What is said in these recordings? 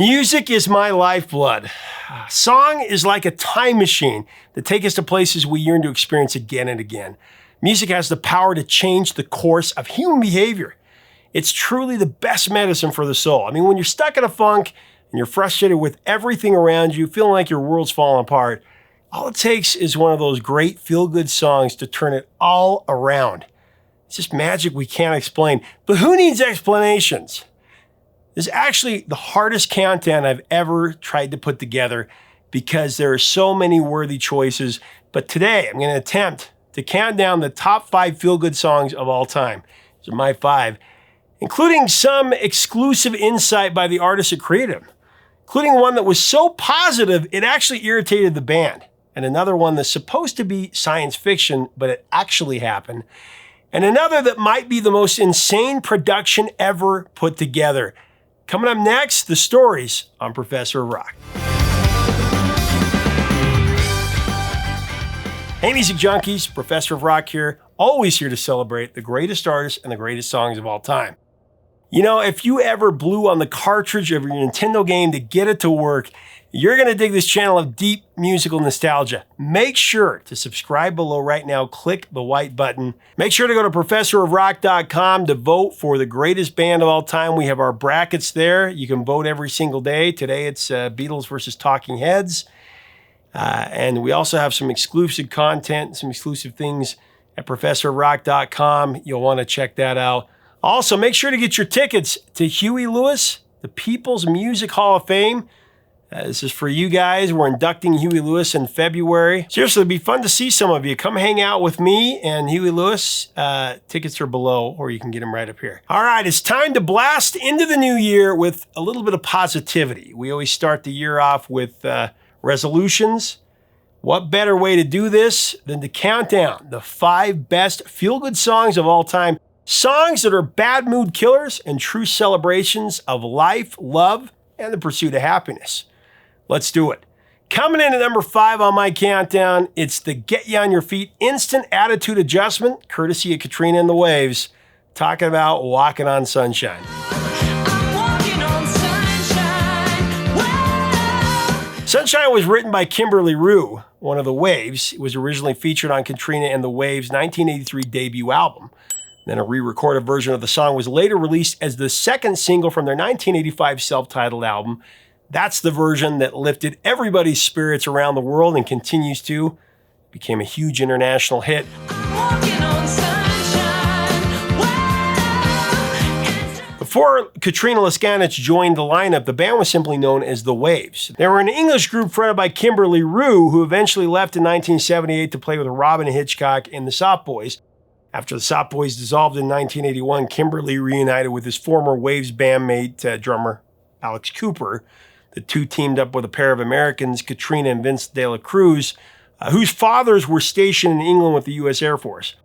Music is my lifeblood. Song is like a time machine that takes us to places we yearn to experience again and again. Music has the power to change the course of human behavior. It's truly the best medicine for the soul. I mean, when you're stuck in a funk and you're frustrated with everything around you, feeling like your world's falling apart, all it takes is one of those great feel-good songs to turn it all around. It's just magic we can't explain. But who needs explanations? This is actually the hardest countdown I've ever tried to put together because there are so many worthy choices. But today, I'm going to attempt to count down the top 5 feel-good songs of all time. These are my 5, including some exclusive insight by the artists that created them, including one that was so positive it actually irritated the band, and another one that's supposed to be science fiction, but it actually happened, and another that might be the most insane production ever put together. Coming up next, the stories on Professor of Rock. Hey music junkies, Professor of Rock here, always here to celebrate the greatest artists and the greatest songs of all time. You know, if you ever blew on the cartridge of your Nintendo game to get it to work, you're gonna dig this channel of deep musical nostalgia. Make sure to subscribe below right now, click the white button. Make sure to go to professorofrock.com to vote for the greatest band of all time. We have our brackets there. You can vote every single day. Today it's Beatles versus Talking Heads. And we also have some exclusive content, some exclusive things at professorofrock.com. You'll wanna check that out. Also, make sure to get your tickets to Huey Lewis, the People's Music Hall of Fame. This is for you guys. We're inducting Huey Lewis in February. Seriously, it'd be fun to see some of you. Come hang out with me and Huey Lewis. Tickets are below, or you can get them right up here. All right, it's time to blast into the new year with a little bit of positivity. We always start the year off with resolutions. What better way to do this than to count down the 5 best feel-good songs of all time? Songs that are bad mood killers and true celebrations of life, love, and the pursuit of happiness. Let's do it. Coming in at number 5 on my countdown, it's the Get You On Your Feet Instant Attitude Adjustment, courtesy of Katrina and the Waves, talking about Walking on Sunshine. Sunshine was written by Kimberly Rue, one of the Waves. It was originally featured on Katrina and the Waves' 1983 debut album. Then a re-recorded version of the song was later released as the second single from their 1985 self-titled album. That's the version that lifted everybody's spirits around the world and continues to. It became a huge international hit. Before Katrina Laskanich joined the lineup, the band was simply known as The Waves. They were an English group fronted by Kimberly Rue, who eventually left in 1978 to play with Robin Hitchcock and the Sop Boys. After the Sop Boys dissolved in 1981, Kimberly reunited with his former Waves bandmate, drummer Alex Cooper. The two teamed up with a pair of Americans, Katrina and Vince de la Cruz, whose fathers were stationed in England with the U.S. Air Force.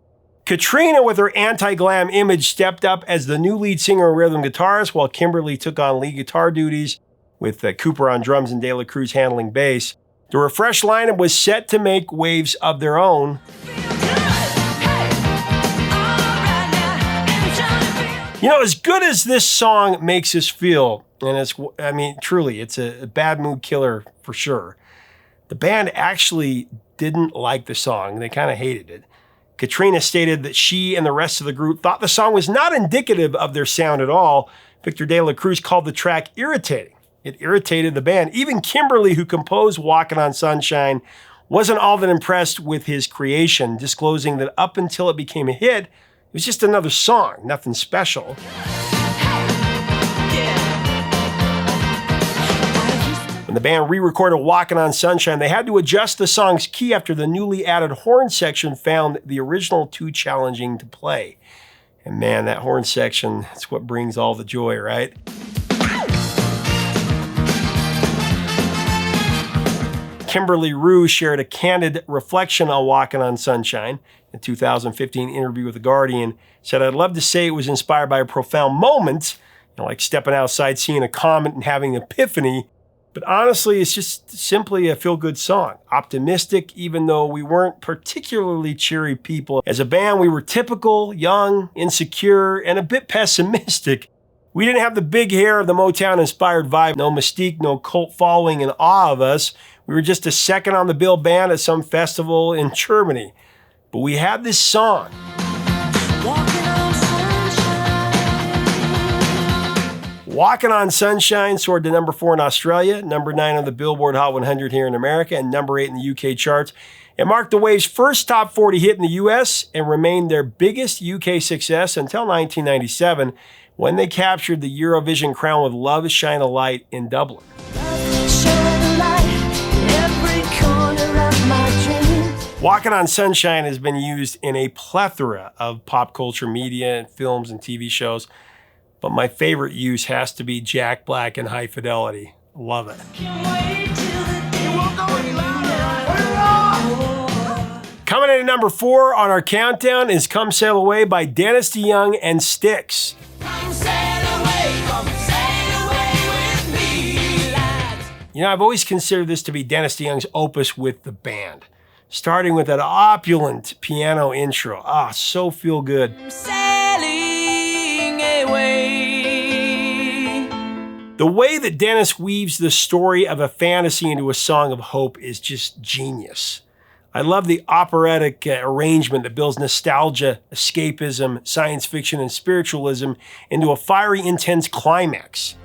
Katrina, with her anti-glam image, stepped up as the new lead singer and rhythm guitarist, while Kimberly took on lead guitar duties, with Cooper on drums and de la Cruz handling bass. The refreshed lineup was set to make waves of their own. You know, as good as this song makes us feel, and truly, it's a bad mood killer for sure. The band actually didn't like the song. They kind of hated it. Katrina stated that she and the rest of the group thought the song was not indicative of their sound at all. Victor de la Cruz called the track irritating. It irritated the band. Even Kimberly, who composed Walking on Sunshine, wasn't all that impressed with his creation, disclosing that up until it became a hit, it was just another song, nothing special. When the band re-recorded Walking on Sunshine, they had to adjust the song's key after the newly added horn section found the original too challenging to play. And man, that horn section, that's what brings all the joy, right? Kimberly Rue shared a candid reflection on Walking on Sunshine. In a 2015 interview with The Guardian, said, "I'd love to say it was inspired by a profound moment, like stepping outside, seeing a comet and having an epiphany. But honestly, it's just simply a feel-good song. Optimistic, even though we weren't particularly cheery people. As a band, we were typical, young, insecure, and a bit pessimistic. We didn't have the big hair of the Motown-inspired vibe, no mystique, no cult following in awe of us. We were just a second on the bill band at some festival in Germany. But we had this song. Walking on Sunshine soared to number 4 in Australia, number 9 on the Billboard Hot 100 here in America, and number 8 in the UK charts. It marked the Waves' first top 40 hit in the US and remained their biggest UK success until 1997, when they captured the Eurovision crown with Love Shine a Light in Dublin. Walking on Sunshine has been used in a plethora of pop culture media and films and TV shows, but my favorite use has to be Jack Black and High Fidelity. Love it. Coming in at number 4 on our countdown is Come Sail Away by Dennis DeYoung and Styx. Come sail away with me, lads. You know, I've always considered this to be Dennis DeYoung's opus with the band, starting with that opulent piano intro. So feel good. Sailing away. The way that Dennis weaves the story of a fantasy into a song of hope is just genius. I love the operatic arrangement that builds nostalgia, escapism, science fiction, and spiritualism into a fiery, intense climax.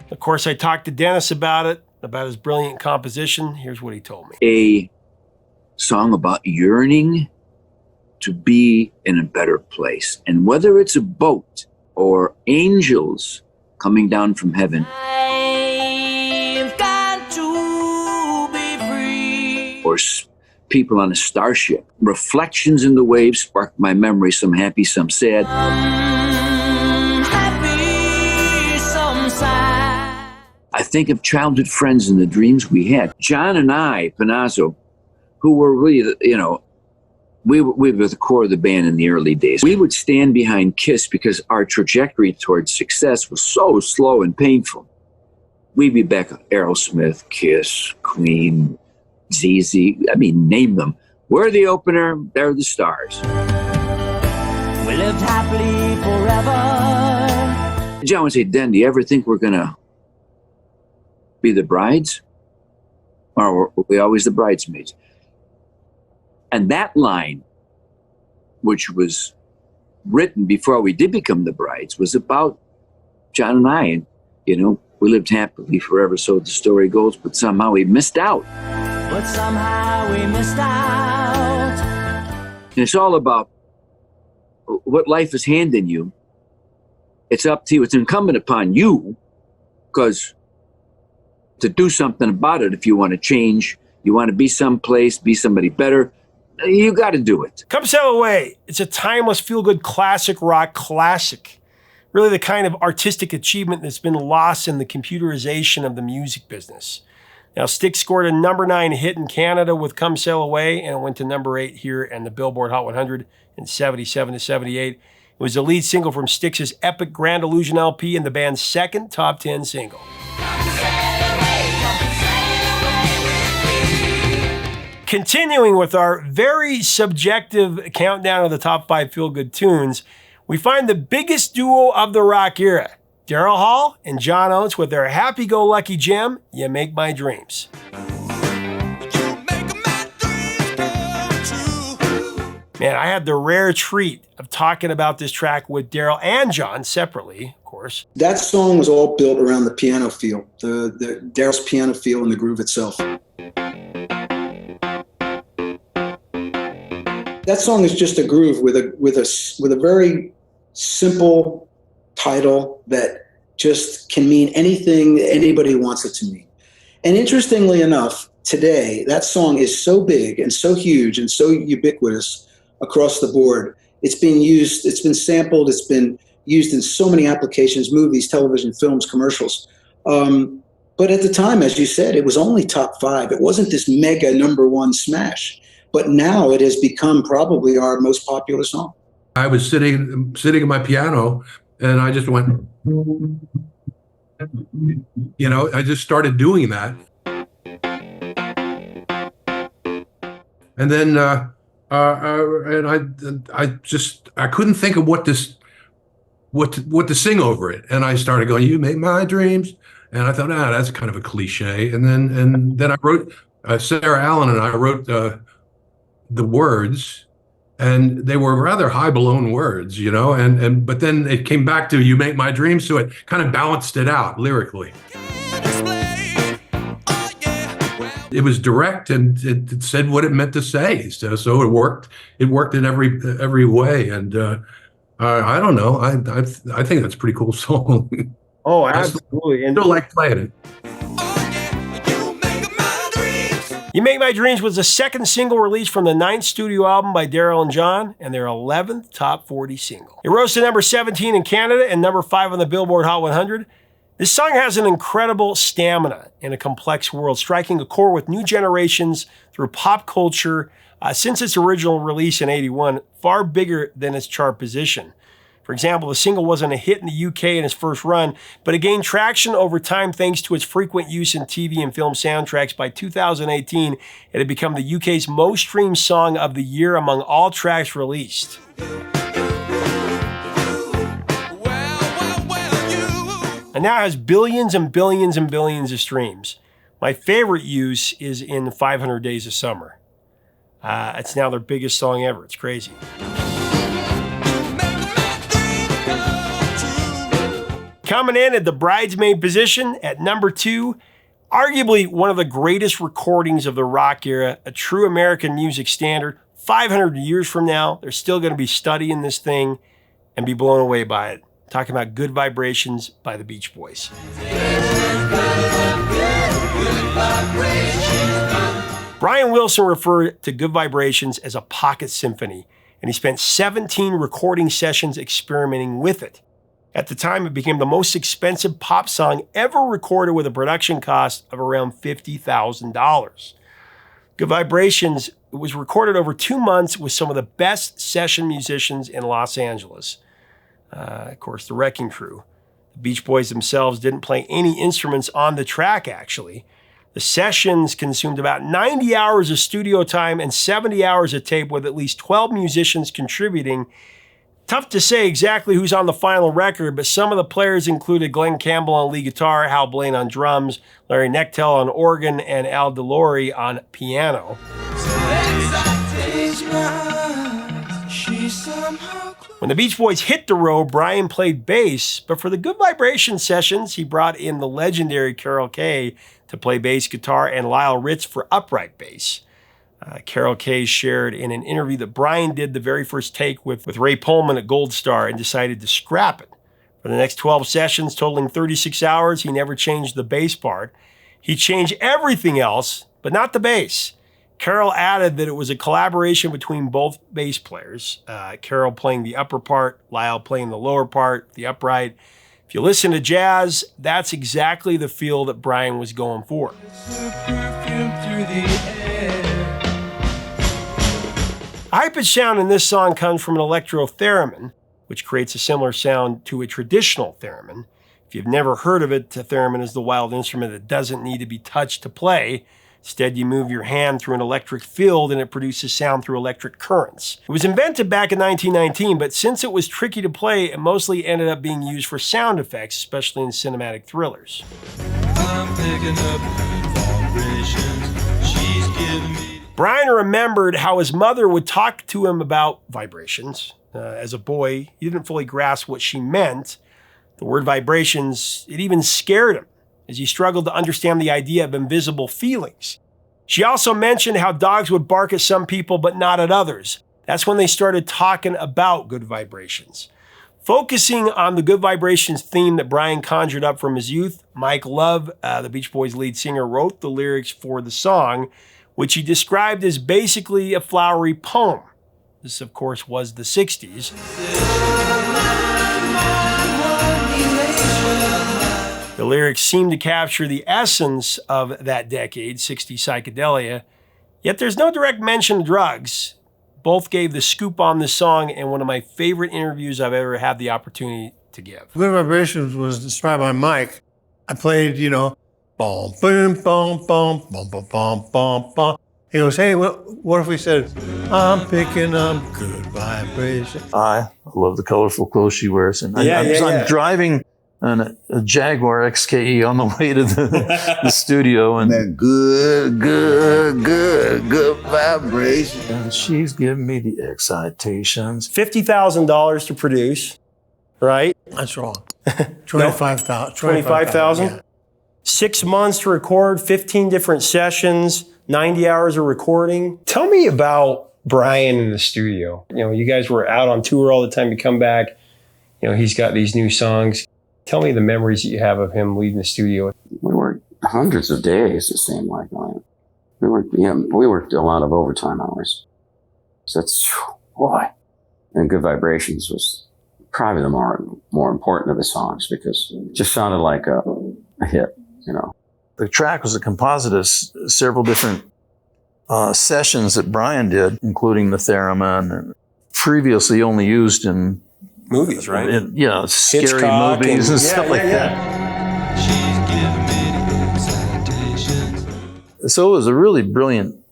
Of course, I talked to Dennis about it, about his brilliant composition. Here's what he told me. A song about yearning to be in a better place. And whether it's a boat or angels coming down from heaven, or people on a starship. Reflections in the waves spark my memory, some happy, some sad. Happy, some sad. I think of childhood friends and the dreams we had. John and I, Panazzo, who were really, we were the core of the band in the early days. We would stand behind Kiss because our trajectory towards success was so slow and painful. We'd be back at Aerosmith, Kiss, Queen, ZZ, name them. We're the opener, they're the stars. We lived happily forever. John would say, Den, do you ever think we're gonna be the brides? Or were we always the bridesmaids? And that line, which was written before we did become the brides, was about John and I. And, we lived happily forever, so the story goes, but somehow we missed out. And it's all about what life is handing you. It's up to you. It's incumbent upon you, because to do something about it, if you want to change, you want to be someplace, be somebody better, you got to do it. Come Sail Away. It's a timeless, feel-good classic rock classic. Really the kind of artistic achievement that's been lost in the computerization of the music business. Now, Styx scored a number 9 hit in Canada with Come Sail Away, and it went to number 8 here in the Billboard Hot 100 in 77 to 78. It was the lead single from Styx's epic Grand Illusion LP and the band's second top 10 single. Continuing with our very subjective countdown of the top 5 feel-good tunes, we find the biggest duo of the rock era, Daryl Hall and John Oates with their happy-go-lucky gem, You Make My Dreams. Man, I had the rare treat of talking about this track with Daryl and John separately, of course. That song was all built around the piano feel, the Daryl's piano feel and the groove itself. That song is just a groove with a very simple title that just can mean anything anybody wants it to mean. And interestingly enough, today, that song is so big and so huge and so ubiquitous across the board. It's been used, it's been sampled, it's been used in so many applications, movies, television, films, commercials. But at the time, as you said, it was only top 5. It wasn't this mega number 1 smash. But now it has become probably our most popular song. I was sitting at my piano, and I just went, I just started doing that. And then I and I couldn't think of what to sing over it, and I started going, "You make my dreams," and I thought, that's kind of a cliche. And then I wrote, Sarah Allen and I wrote the words, and they were rather high blown words, but then it came back to "You make my dreams," so it kind of balanced it out lyrically. It was direct, and it said what it meant to say. So it worked. It worked in every way. And I don't know. I think that's a pretty cool song. Oh, absolutely. I still like playing it. You Make My Dreams was the second single released from the 9th studio album by Daryl and John, and their 11th top 40 single. It rose to number 17 in Canada and number 5 on the Billboard Hot 100. This song has an incredible stamina in a complex world, striking a chord with new generations through pop culture since its original release in '81, far bigger than its chart position. For example, the single wasn't a hit in the UK in its first run, but it gained traction over time thanks to its frequent use in TV and film soundtracks. By 2018, it had become the UK's most streamed song of the year among all tracks released. And now has billions and billions and billions of streams. My favorite use is in 500 Days of Summer. It's now their biggest song ever. It's crazy. Coming in at the bridesmaid position at number 2, arguably one of the greatest recordings of the rock era, a true American music standard. 500 years from now, they're still going to be studying this thing and be blown away by it. Talking about Good Vibrations by the Beach Boys. Brian Wilson referred to Good Vibrations as a pocket symphony, and he spent 17 recording sessions experimenting with it. At the time, it became the most expensive pop song ever recorded with a production cost of around $50,000. Good Vibrations was recorded over 2 months with some of the best session musicians in Los Angeles. Of course, the Wrecking Crew. The Beach Boys themselves didn't play any instruments on the track, actually. The sessions consumed about 90 hours of studio time and 70 hours of tape, with at least 12 musicians contributing. Tough to say exactly who's on the final record, but some of the players included Glenn Campbell on lead guitar, Hal Blaine on drums, Larry Knechtel on organ, and Al DeLory on piano. When the Beach Boys hit the road, Brian played bass, but for the Good Vibration sessions, he brought in the legendary Carol Kaye to play bass guitar and Lyle Ritz for upright bass. Carol Kaye shared in an interview that Brian did the very first take with Ray Pullman at Gold Star and decided to scrap it. For the next 12 sessions, totaling 36 hours, he never changed the bass part. He changed everything else, but not the bass. Carol added that it was a collaboration between both bass players, Carol playing the upper part, Lyle playing the lower part, the upright. If you listen to jazz, that's exactly the feel that Brian was going for. The high-pitched sound in this song comes from an electro theremin, which creates a similar sound to a traditional theremin. If you've never heard of it, a theremin is the wild instrument that doesn't need to be touched to play. Instead, you move your hand through an electric field and it produces sound through electric currents. It was invented back in 1919, but since it was tricky to play, it mostly ended up being used for sound effects, especially in cinematic thrillers. I'm picking up vibrations. She's giving me... Brian remembered how his mother would talk to him about vibrations. As a boy, he didn't fully grasp what she meant. The word vibrations, it even scared him, as he struggled to understand the idea of invisible feelings. She also mentioned how dogs would bark at some people but not at others. That's when they started talking about good vibrations. Focusing on the good vibrations theme that Brian conjured up from his youth, Mike Love, the Beach Boys lead singer, wrote the lyrics for the song, which he described as basically a flowery poem. This, of course, was the 60s. The lyrics seem to capture the essence of that decade, 60s psychedelia, yet there's no direct mention of drugs. Both gave the scoop on this song in one of my favorite interviews I've ever had the opportunity to give. Good Vibrations was described by Mike. I played, boom, boom, boom, boom, boom, boom, boom, boom. He goes, hey, what if we said, I'm picking up good vibration? I love the colorful clothes she wears. And I'm driving a Jaguar XKE on the way to the studio. And then good vibration. And she's giving me the excitations. $50,000 to produce, right? That's wrong. 25,000. 25,000? Yeah. 6 months to record, 15 different sessions, 90 hours of recording. Tell me about Brian in the studio. You know, you guys were out on tour all the time. You come back, you know, he's got these new songs. Tell me the memories that you have of him leaving the studio. We worked hundreds of days, it seemed like. We worked a lot of overtime hours. So that's, boy. And Good Vibrations was probably the more important of the songs because it just sounded like a hit, you know. The track was a composite of several different sessions that Brian did, including the theremin, and previously only used in movies, right? Scary Hitchcock movies and stuff like that. So it was a really brilliant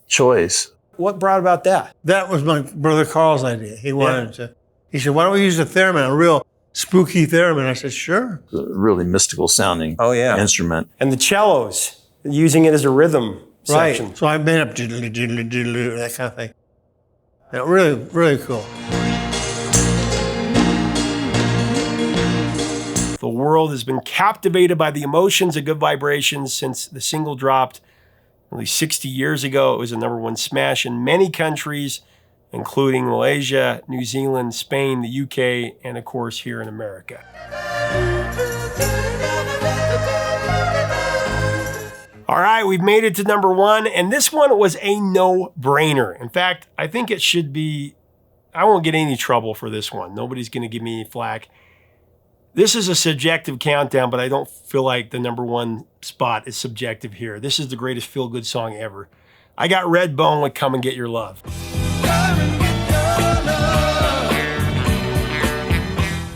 choice. What brought about that? That was my brother Carl's idea. He wanted to. He said, why don't we use a theremin, a real spooky theremin? I said, sure. It's a really mystical sounding instrument. And the cellos, using it as a rhythm section. Right. So I made up diddly, diddly, diddly, that kind of thing. Yeah, really, really cool. The world has been captivated by the emotions of Good Vibrations since the single dropped nearly 60 years ago. It was a #1 smash in many countries, including Malaysia, New Zealand, Spain, the UK, and of course here in America. All right, we've made it to #1, and this one was a no-brainer. In fact, I think it should be, I won't get any trouble for this one. Nobody's gonna give me any flack. This is a subjective countdown, but I don't feel like the #1 spot is subjective here. This is the greatest feel-good song ever. I got Redbone with Come and Get Your Love.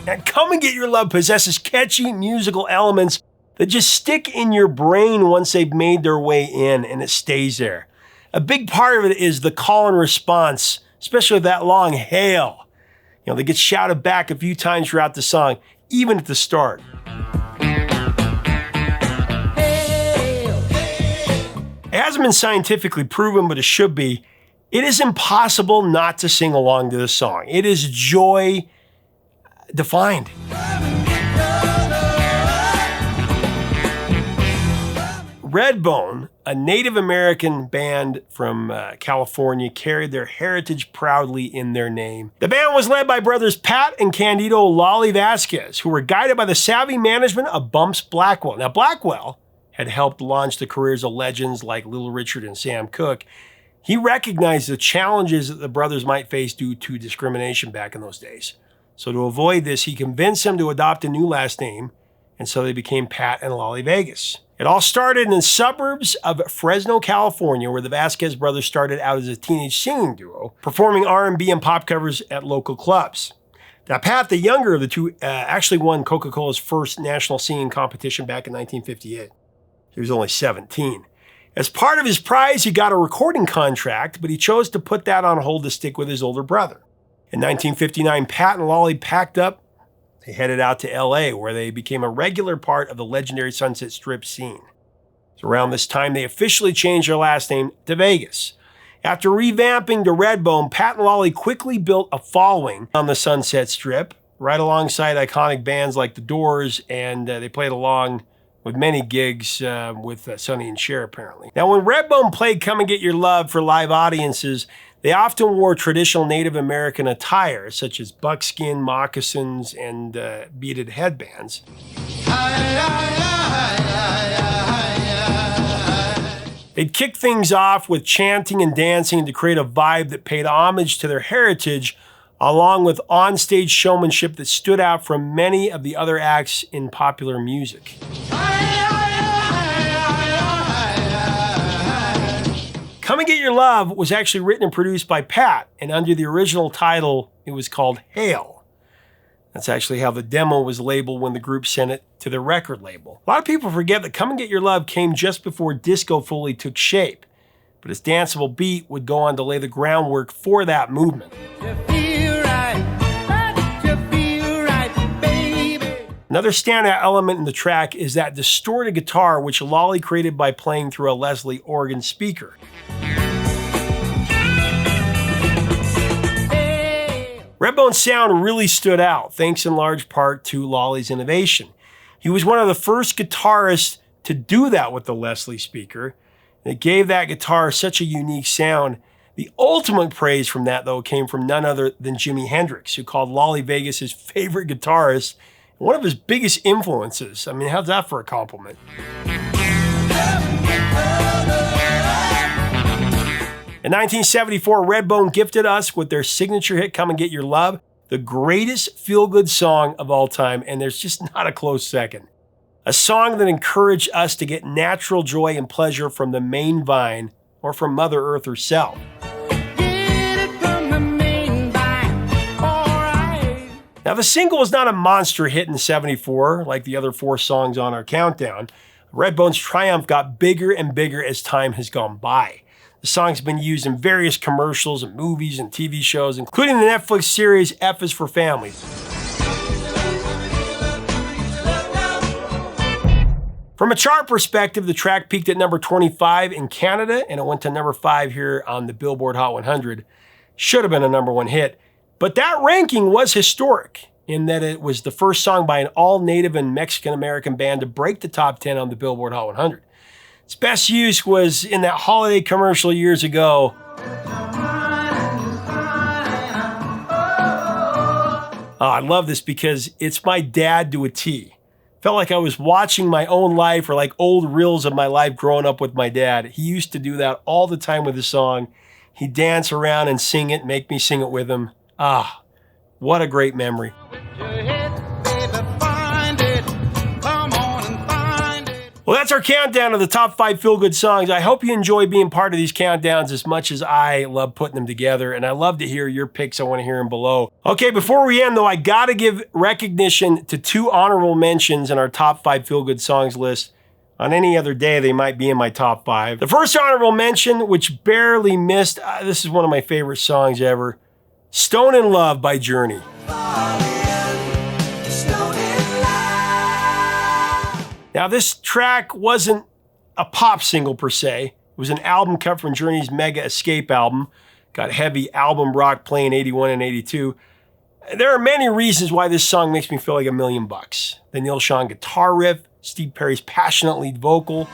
Now, Come and Get Your Love possesses catchy musical elements that just stick in your brain once they've made their way in, and it stays there. A big part of it is the call and response, especially that long hail. You know, they get shouted back a few times throughout the song, even at the start. It hasn't been scientifically proven, but it should be. It is impossible not to sing along to this song. It is joy defined. Redbone, a Native American band from California, carried their heritage proudly in their name. The band was led by brothers Pat and Candido Lolly Vasquez, who were guided by the savvy management of Bumps Blackwell. Now, Blackwell had helped launch the careers of legends like Little Richard and Sam Cooke. He recognized the challenges that the brothers might face due to discrimination back in those days. So to avoid this, he convinced them to adopt a new last name, and so they became Pat and Lolly Vegas. It all started in the suburbs of Fresno, California, where the Vasquez brothers started out as a teenage singing duo, performing R&B and pop covers at local clubs. Now, Pat, the younger of the two, actually won Coca-Cola's first national singing competition back in 1958. He was only 17. As part of his prize, he got a recording contract, but he chose to put that on hold to stick with his older brother. In 1959, Pat and Lolly packed up. They headed out to LA, where they became a regular part of the legendary Sunset Strip scene. So around this time, they officially changed their last name to Vegas. After revamping to Redbone, Pat and Lolly quickly built a following on the Sunset Strip, right alongside iconic bands like The Doors, and they played along with many gigs with Sonny and Cher, apparently. Now, when Redbone played Come and Get Your Love for live audiences, they often wore traditional Native American attire, such as buckskin, moccasins, and beaded headbands. They'd kick things off with chanting and dancing to create a vibe that paid homage to their heritage, along with onstage showmanship that stood out from many of the other acts in popular music. Come and Get Your Love was actually written and produced by Pat, and under the original title, it was called Hail. That's actually how the demo was labeled when the group sent it to the record label. A lot of people forget that Come and Get Your Love came just before disco fully took shape. but his danceable beat would go on to lay the groundwork for that movement. Another standout element in the track is that distorted guitar, which Lolly created by playing through a Leslie organ speaker. Redbone's sound really stood out, thanks in large part to Lolly's innovation. He was one of the first guitarists to do that with the Leslie speaker. It gave that guitar such a unique sound. The ultimate praise from that, though, came from none other than Jimi Hendrix, who called Lolly Vegas his favorite guitarist, one of his biggest influences. I mean, how's that for a compliment? In 1974, Redbone gifted us with their signature hit, Come and Get Your Love, the greatest feel-good song of all time, and there's just not a close second. A song that encouraged us to get natural joy and pleasure from the main vine or from Mother Earth herself. Now, the single was not a monster hit in 74 like the other 4 songs on our countdown. Redbone's triumph got bigger and bigger as time has gone by. The song's been used in various commercials and movies and TV shows, including the Netflix series F is for Family. From a chart perspective, the track peaked at number 25 in Canada, and it went to number 5 here on the Billboard Hot 100. Should have been a number 1 hit. But that ranking was historic in that it was the first song by an all-Native and Mexican-American band to break the top 10 on the Billboard Hot 100. Its best use was in that holiday commercial years ago. Oh, I love this because it's my dad to a T. Felt like I was watching my own life or like old reels of my life growing up with my dad. He used to do that all the time with his song. He'd dance around and sing it, make me sing it with him. Ah, what a great memory. Well, that's our countdown of the top 5 feel-good songs. I hope you enjoy being part of these countdowns as much as I love putting them together, and I love to hear your picks. I want to hear them below. Okay, before we end, though, I got to give recognition to 2 honorable mentions in our top 5 feel-good songs list. On any other day, they might be in my top 5. The first honorable mention, which barely missed, this is one of my favorite songs ever, Stone in Love by Journey. Now, this track wasn't a pop single per se. It was an album cut from Journey's Mega Escape album. Got heavy album rock playing 81 and 82. There are many reasons why this song makes me feel like $1 million. The Neil Sean guitar riff, Steve Perry's passionate lead vocal.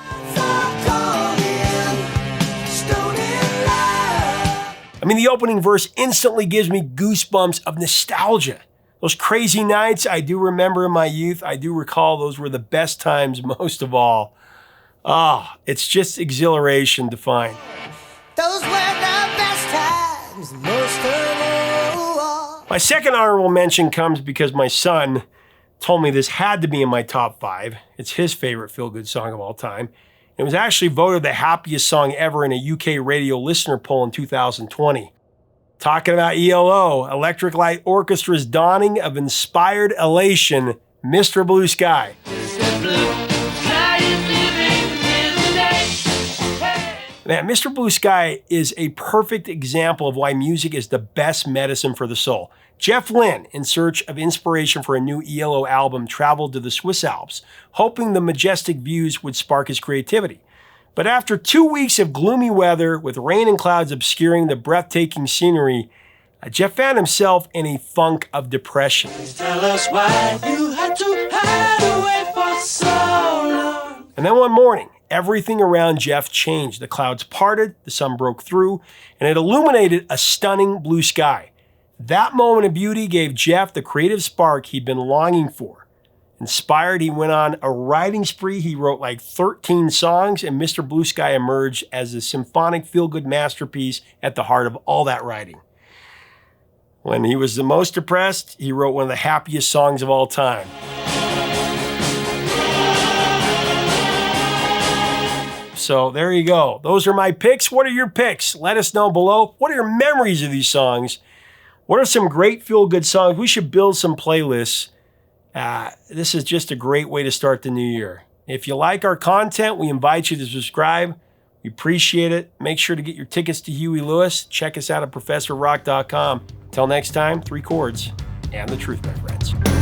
I mean, the opening verse instantly gives me goosebumps of nostalgia. Those crazy nights I do remember in my youth. I do recall those were the best times most of all. Ah, it's just exhilaration defined. Those were the best times most of all. My second honorable mention comes because my son told me this had to be in my top 5. It's his favorite feel-good song of all time. It was actually voted the happiest song ever in a UK radio listener poll in 2020. Talking about ELO, Electric Light Orchestra's dawning of inspired elation, Mr. Blue Sky. Man, Mr. Blue Sky is a perfect example of why music is the best medicine for the soul. Jeff Lynne, in search of inspiration for a new ELO album, traveled to the Swiss Alps, hoping the majestic views would spark his creativity. But after 2 weeks of gloomy weather, with rain and clouds obscuring the breathtaking scenery, Jeff found himself in a funk of depression. Tell us why you had to hide away for so long. And then one morning, everything around Jeff changed. The clouds parted, the sun broke through, and it illuminated a stunning blue sky. That moment of beauty gave Jeff the creative spark he'd been longing for. Inspired, he went on a writing spree. He wrote like 13 songs, and Mr. Blue Sky emerged as a symphonic feel-good masterpiece at the heart of all that writing. When he was the most depressed, he wrote one of the happiest songs of all time. So there you go. Those are my picks. What are your picks? Let us know below. What are your memories of these songs? What are some great feel-good songs? We should build some playlists. This is just a great way to start the new year. If you like our content, we invite you to subscribe. We appreciate it. Make sure to get your tickets to Huey Lewis. Check us out at ProfessorRock.com. Until next time, 3 chords and the truth, my friends.